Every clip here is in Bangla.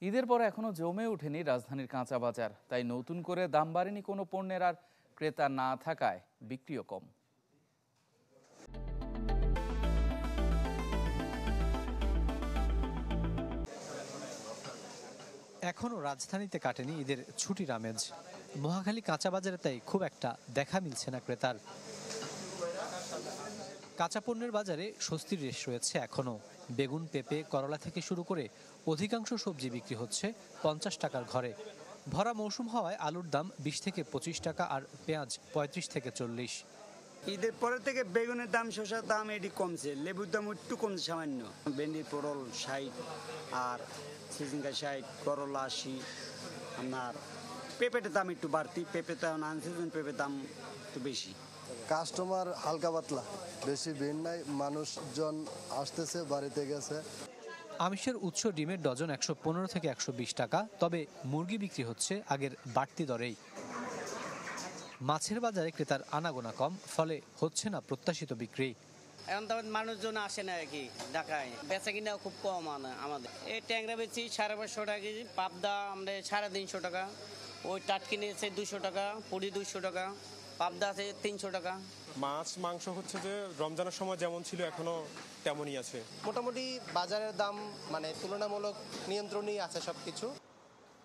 ঈদের পর এখনো জমে ওঠেনি রাজধানীর কাঁচা বাজার, তাই নতুন করে দাম বাড়েনি কোনো পণ্যের, আর ক্রেতা না থাকায় বিক্রিও কম। এখনও রাজধানীতে কাটেনি ঈদের ছুটির আমেজ। মহাখালী কাঁচা বাজারে তাই খুব একটা দেখা মিলছে না ক্রেতার। কাঁচা পণ্যের বাজারে স্বস্তির রেশ রয়েছে এখনও। বেগুন, পেঁপে, করলা থেকে শুরু করে অধিকাংশ সবজি বিক্রি হচ্ছে 50 টাকার ঘরে। ভরা মৌসুম হওয়ায় আলুর দাম 20 থেকে 25 টাকা, আর পেঁয়াজ 35 থেকে 40। ঈদের পরের থেকে বেগুনের দাম, শসার দাম এটি কমছে, লেবুর দাম একটু কমছে সামান্য। ভেন্ডি, পটল 60, আর সিজিঙ্গা 60, করলা 80। আপনার পেঁপেটার দাম একটু বাড়তি, পেঁপেটা আনসিজন, পেঁপের দাম একটু বেশি। কাস্টমার হালকা পাতলা, বেশি ভিড় নাই, মানুষজন আসতেছে, বাড়িতে গেছে। আমিষের উৎস ডিমের ডজন 115 থেকে 120 টাকা, তবে মুরগি বিক্রি হচ্ছে আগের বাড়তি দরেই। মাছের বাজারে ক্রেতার আনাগোনা কম, ফলে হচ্ছে না প্রত্যাশিত বিক্রি। এখন তো মানুষজন আসে না আর কি ঢাকায়, বেচা কিনা খুব কম আমাদের। এই ট্যাংরা বেচি 550 টাকা কেজি, পাবদা আমরা 350 টাকা, ওই টাটকি নিয়েছে 200 টাকা, পুরি 200 টাকা, পাবদা আছে 300 টাকা। মাছ মাংস হচ্ছে যে রমজানের সময় যেমন ছিল এখনো তেমনই আছে। মোটামুটি বাজারের দাম তুলনামূলক নিয়ন্ত্রণেই আছে সবকিছু।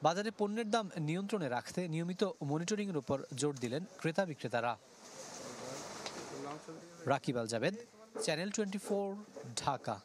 বাজারে পণ্যের দাম নিয়ন্ত্রণে রাখতে নিয়মিত মনিটরিংয়ের উপর জোর দিলেন ক্রেতা বিক্রেতারা। রাকিব আল জাবেদ, চ্যানেল 24, ঢাকা।